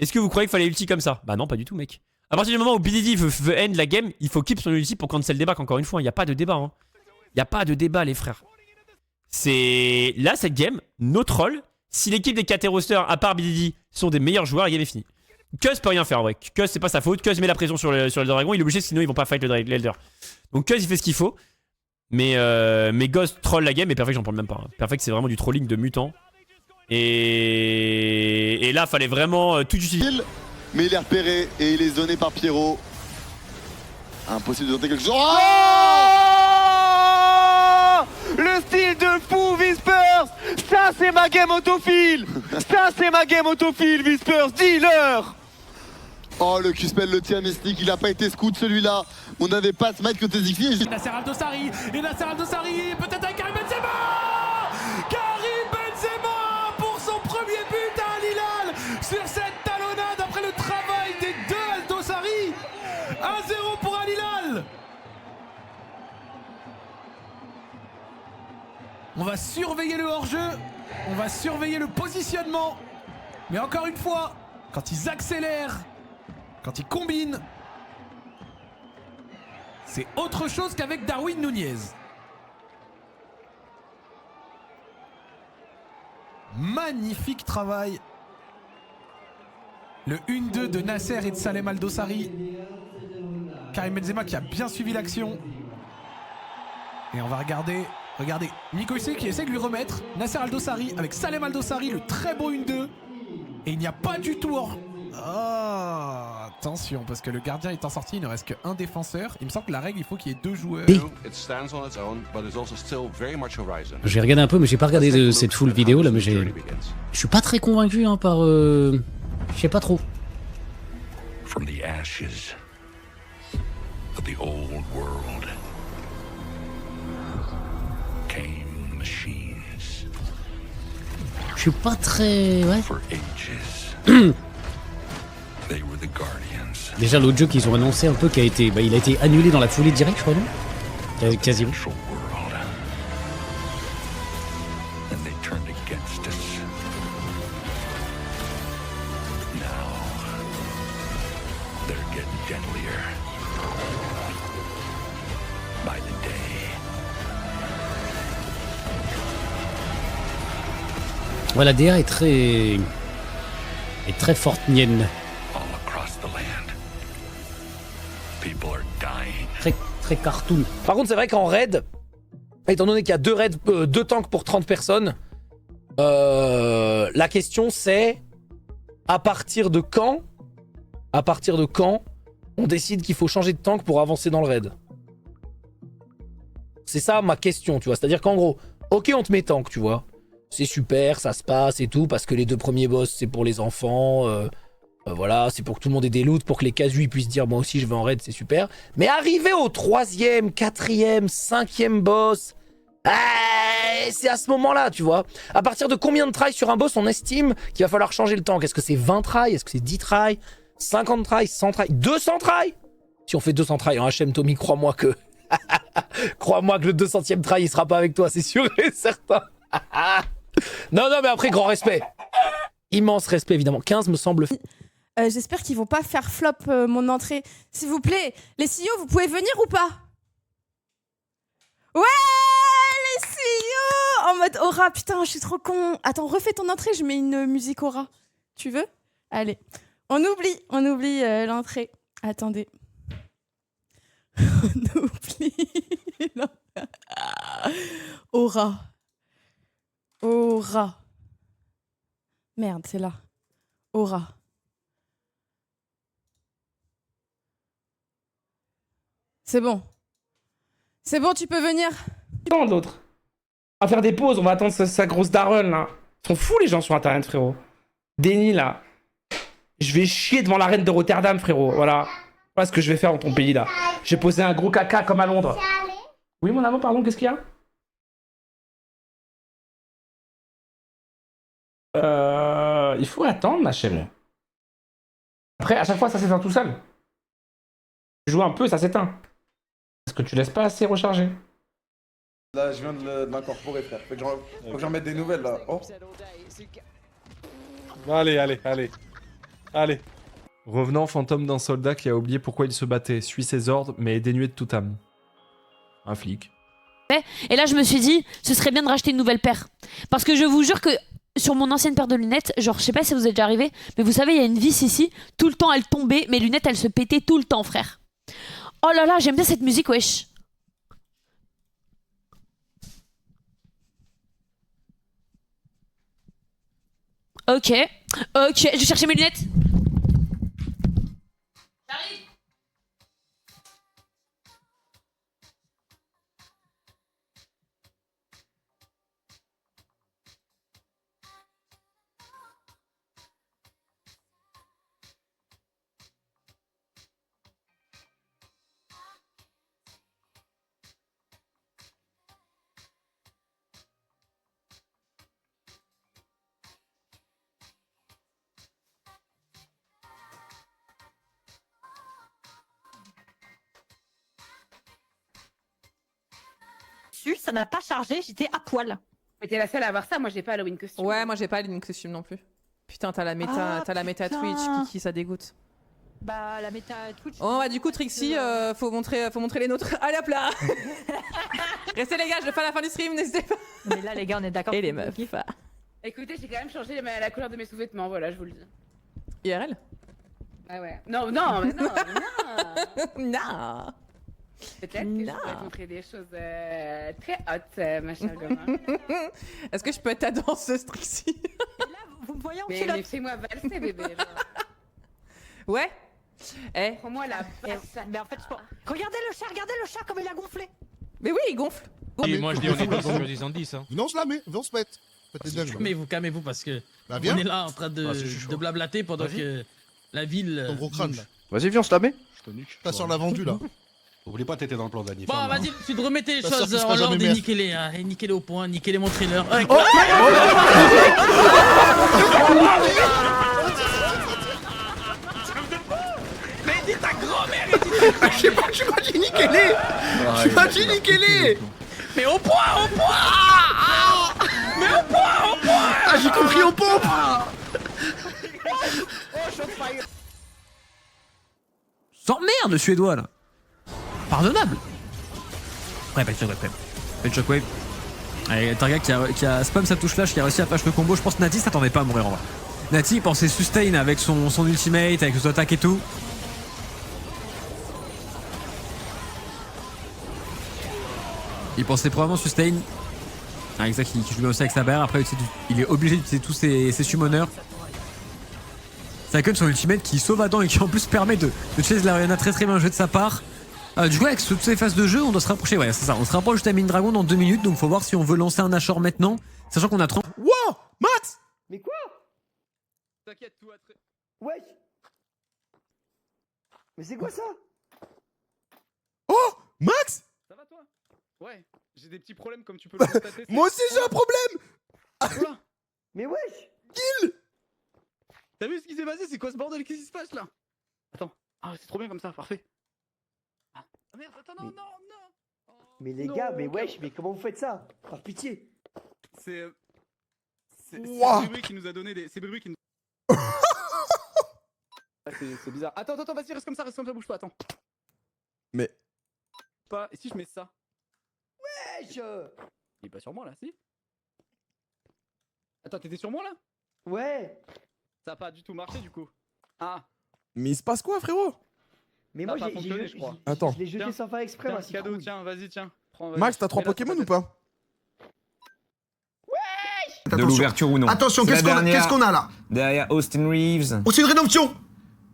Est-ce que vous croyez qu'il fallait ulti comme ça? Bah non, pas du tout, mec. À partir du moment où BDD veut end la game, il faut keep son ulti pour cancel le débat. Encore une fois, il n'y a pas de débat. Hein. Il n'y a pas de débat, les frères. C'est... Là, cette game, notre rôle, si l'équipe des KT rosters, à part BDD, sont des meilleurs joueurs, la game est finie. Cuz peut rien faire, ouais. Cuz, c'est pas sa faute. Cuz met la pression sur le dragon. Il est obligé, sinon ils vont pas fight l'Elder. Donc Cuz, il fait ce qu'il faut. Mais Ghost troll la game et Perfect, j'en parle même pas. Hein. Perfect, c'est vraiment du trolling de mutant. Et là, fallait vraiment tout utiliser. Mais il est repéré et il est zoné par Pierrot. Impossible de tenter quelque chose. Oh, le style de fou, Whispers. Ça, c'est ma game autofile. Ça, c'est ma game autofile, Whispers. Dis-leur. Oh, le Q-spell, le tir mystique, il a pas été scout celui-là. On n'avait pas smite côté Ziggy. Nasser Al-Dossari, et Nasser Al-Dossari, peut-être avec Karim Benzema. Karim Benzema pour son premier but à Al-Hilal sur cette talonnade après le travail des deux Al-Dossari. 1-0 pour Al-Hilal. On va surveiller le hors-jeu, on va surveiller le positionnement. Mais encore une fois, quand ils accélèrent, quand ils combinent, c'est autre chose qu'avec Darwin Nunez. Magnifique travail. Le 1-2 de Nasser et de Salem Al-Dossari. Karim Benzema qui a bien suivi l'action. Et on va regarder. Regardez, Nico Hussein qui essaie de lui remettre. Nasser Al-Dossari avec Salem Al-Dossari, le très beau 1-2. Et il n'y a pas du tout hors... Oh, attention, parce que le gardien étant sorti, il ne reste qu'un défenseur. Il me semble que la règle, il faut qu'il y ait deux joueurs. J'ai regardé un peu, mais j'ai pas regardé cette full vidéo là, mais je suis pas très convaincu hein, par... Je sais pas trop. From the ashes of the old world came machines. Je suis pas très... Ouais. For ages. They were the guardians. Déjà l'autre jeu qu'ils ont annoncé un peu qui a été... Bah, il a été annulé dans la foulée directe, je crois, non? Quasiment. And they turned against us. Now they're getting deadlier by the day. Ouais, la DA est très forte nienne. All across the land. People are dying. Très cartoon. Par contre, c'est vrai qu'en raid, étant donné qu'il y a deux tanks pour 30 personnes, la question c'est à partir de quand on décide qu'il faut changer de tank pour avancer dans le raid. C'est ça ma question, tu vois. C'est-à-dire qu'en gros, ok, on te met tank, tu vois. C'est super, ça se passe et tout, parce que les deux premiers boss, c'est pour les enfants. Voilà, c'est pour que tout le monde ait des loots, pour que les casus puissent dire moi aussi je vais en raid, c'est super. Mais arriver au 3e, 4e, 5e boss, c'est à ce moment-là, tu vois. À partir de combien de tries sur un boss on estime qu'il va falloir changer le tank? Est-ce que c'est 20 tries? Est-ce que c'est 10 tries? 50 tries? 100 tries? 200 tries? Si on fait 200 tries en HM, Tommy, crois-moi que... crois-moi que le 200e try, il sera pas avec toi, c'est sûr et certain. Non, mais après, grand respect. Immense respect, évidemment. 15 me semble... J'espère qu'ils vont pas faire flop mon entrée. S'il vous plaît, les CEO, vous pouvez venir ou pas? Ouais, les CEO en mode aura. Putain, je suis trop con. Attends, refais ton entrée, je mets une musique aura. Tu veux? Allez. On oublie l'entrée. Attendez. On oublie. Aura. Aura. Merde, c'est là. Aura. C'est bon. C'est bon, tu peux venir. Non, d'autres. On va faire des pauses, on va attendre sa grosse daronne, là. Ils sont fous, les gens sur Internet, frérot. Denis, là. Je vais chier devant la reine de Rotterdam, frérot. Voilà. Voilà ce que je vais faire dans ton pays, là. Je vais poser un gros caca comme à Londres. Oui, mon amour, pardon, qu'est-ce qu'il y a? Il faut attendre, ma chérie. Après, à chaque fois, ça s'éteint tout seul. Tu joues un peu, ça s'éteint. Parce que tu laisses pas assez recharger. Là, je viens de m'incorporer, frère. Faut que j'en mette des nouvelles, là. Oh. Allez. Allez. Revenant, fantôme d'un soldat qui a oublié pourquoi il se battait, suit ses ordres, mais est dénué de toute âme. Un flic. Et là, je me suis dit, ce serait bien de racheter une nouvelle paire. Parce que je vous jure que sur mon ancienne paire de lunettes, genre, je sais pas si vous êtes déjà arrivé, mais vous savez, il y a une vis ici, tout le temps elle tombait, mes lunettes elles se pétaient tout le temps, frère. Oh là là, j'aime bien cette musique, wesh. Ok, je vais chercher mes lunettes. J'arrive. Ça n'a pas chargé, j'étais à poil. Mais t'es la seule à avoir ça, moi j'ai pas Halloween costume. Ouais, moi j'ai pas Halloween costume non plus. Putain, t'as la méta, Twitch, Kiki, ça dégoûte. Bah, la méta Twitch. Oh, bah, du coup, Trixie, faut montrer les nôtres. Allez hop là. Restez les gars, je le fais à la fin du stream, n'hésitez pas. Mais là, les gars, on est d'accord. Et les meufs. Écoutez, j'ai quand même changé la couleur de mes sous-vêtements, voilà, je vous le dis. IRL? Ah ouais. Non, non, mais non, non. Peut-être que je pourrais te montrer des choses très hautes, ma chère gomme. Est-ce que je peux être ta danseuse, Trixie? Là, vous me voyez en culotte. Mais fais-moi valser, bébé. Ouais. Eh. Prends-moi la Mais en fait, regardez le chat comme il a gonflé. Mais oui, il gonfle. Et moi je dis on est pas sur le 10 en 10. Hein. Non, on se la met, on se met. Calmez-vous parce que bah, on est là en train de blablater pendant que la ville. Ton gros crâne là. Vas-y, viens, on se la met. T'as sur la vendu là. Oublie pas, t'étais dans le plan d'Annie. Bon, vas-y, tu te remettais les choses en en l'ordre et niquez-les. Hein, et niquez-les au point, niquez-les mon trailer. Ouais. Oh mais dis ta grand-mère. Je sais pas, tu m'as dit niquez-les. Tu m'as dit niquez-les. Mais au point, mais au point. Ah, j'ai compris au pompe. S'emmerde le suédois là. Pardonnable. Ouais, pas de shockwave. Allez, Targa qui a spam sa touche flash, qui a réussi à patch le combo. Je pense que Nati s'attendait pas à mourir en vrai. Nati pensait sustain avec son ultimate, avec son attaque et tout. Il pensait probablement sustain. Avec ça qui joue bien aussi avec sa barre. Après il est obligé d'utiliser tous ses summoners. C'est comme son ultimate qui sauve Adam et qui en plus permet de chase la Rihanna très bien joué de sa part. Du coup avec toutes ces phases de jeu on doit se rapprocher, ouais c'est ça, on se rapproche de Timing Dragon dans 2 minutes donc faut voir si on veut lancer un Ashore maintenant, sachant qu'on a 30... Wow, Max. Mais quoi? T'inquiète, tout va très... Ouais. Mais c'est quoi ça? Oh, Max. Ça va toi? Ouais, j'ai des petits problèmes comme tu peux le constater. Moi aussi j'ai un problème. Quoi? Mais wesh. Kill. T'as vu ce qui s'est passé? C'est quoi ce bordel? Qu'est-ce qui se passe là? Attends, ah c'est trop bien comme ça, parfait. Ah merde, attends, non. Mais les gars, mais wesh, mais comment vous faites ça? Par pitié. C'est Wow. Brui qui nous a donné des... C'est Brui qui nous... c'est bizarre. Attends, vas-y, reste comme ça, bouge pas, attends. Mais... Pas... Et si je mets ça? Wesh. Il est pas sur moi là, si? Attends, t'étais sur moi là? Ouais. Ça a pas du tout marché du coup. Ah. Mais il se passe quoi frérot? Mais ça moi a pas fonctionné, je crois. Attends. Je l'ai jeté sans faire exprès, Tiens, moi, c'est cadeau, cool. tiens, vas-y, tiens. Prends, Max, t'as 3 Pokémon ou pas? De l'ouverture ou non. Attention, qu'est-ce qu'on a là? Derrière Austin Reeves. Oh, c'est une rédemption.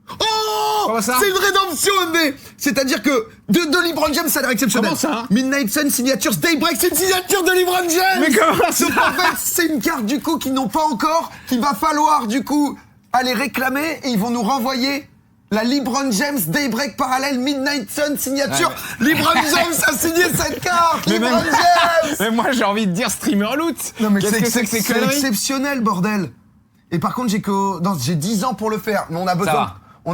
Oh, c'est une rédemption, MB. C'est-à-dire que de LeBron James, ça a l'air exceptionnel. Comment ça? Midnight Sun, signature Daybreak, c'est une signature de LeBron James. Mais comment ça? Donc en fait, c'est une carte du coup qu'ils n'ont pas encore, qu'il va falloir du coup aller réclamer et ils vont nous renvoyer la LeBron James Daybreak parallèle Midnight Sun signature. Ouais. LeBron James a signé cette carte. LeBron James. Mais moi j'ai envie de dire streamer loot. Non mais c'est exceptionnel bordel. Et par contre j'ai 10 ans pour le faire, mais on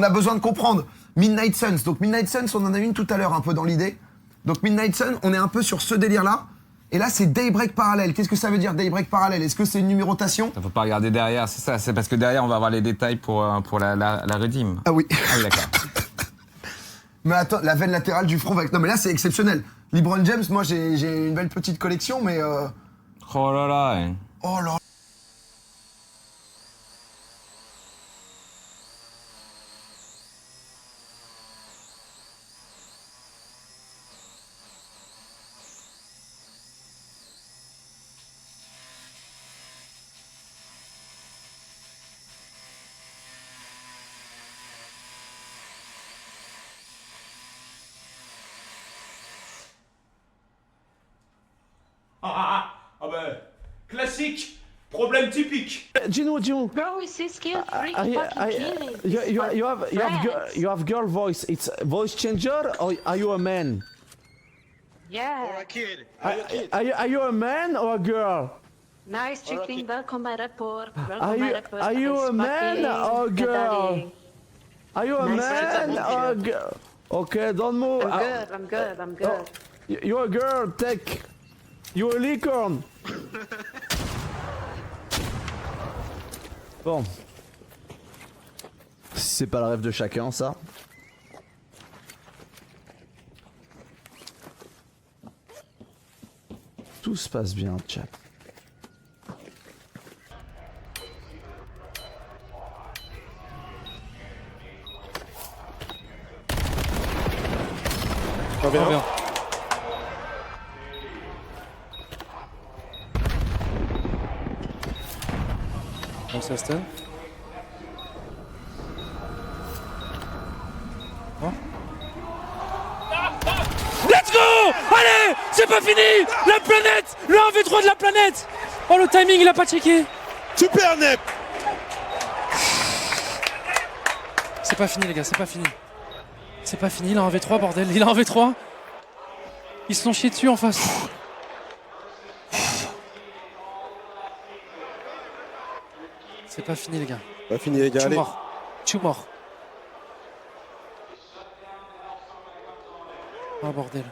a besoin de comprendre. Midnight Suns. Donc Midnight Suns, on en a une tout à l'heure un peu dans l'idée. Donc Midnight Sun, on est un peu sur ce délire là. Et là, c'est Daybreak parallèle. Qu'est-ce que ça veut dire, Daybreak parallèle? Est-ce que c'est une numérotation? Faut pas regarder derrière, c'est ça. C'est parce que derrière, on va avoir les détails pour la redeem. Ah oui. Ah oui, d'accord. Mais attends, la veine latérale du front. Non, mais là, c'est exceptionnel. LeBron James, moi, j'ai une belle petite collection, mais. Oh là là. Hein. Oh là. Ah ben, classique, problème typique. Gino, Bro, is this kid freak I- fucking killing? you have girl voice. It's voice changer or are you a man? Yeah. Or a kid. Are you a man or a girl? Nice chicken, welcome by rapport. Are you a man or a girl? Are you a man or a girl? Okay, don't move. I'm good. You're a girl, take. You're a licorne. Bon. Si c'est pas le rêve de chacun, ça. Tout se passe bien, chat. Reviens. On s'installe. Let's go! Allez! C'est pas fini! La planète! Le 1v3 de la planète! Oh, le timing, il a pas checké! Super net. C'est pas fini, les gars, c'est pas fini. C'est pas fini, il a un V3, bordel. Il a un V3. Ils se sont chiés dessus en face. C'est pas fini, les gars. Pas fini, les gars, allez. Tu mort. Oh, bordel.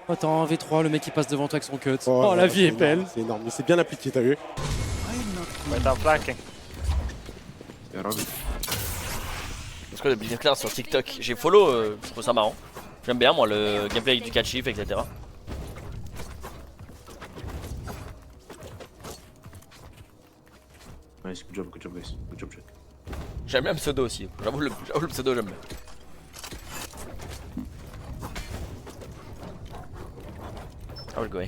Oh, t'as un V3, le mec il passe devant toi avec son cut. Oh, la vie est belle. C'est énorme, mais c'est bien appliqué, t'as vu? Parce que le Blizzard Claire sur TikTok, j'ai follow, je trouve ça marrant. J'aime bien moi le gameplay avec du catch shift, etc. Nice, good job guys, good job chat. J'aime bien le pseudo aussi, j'avoue le pseudo j'aime bien. I will go.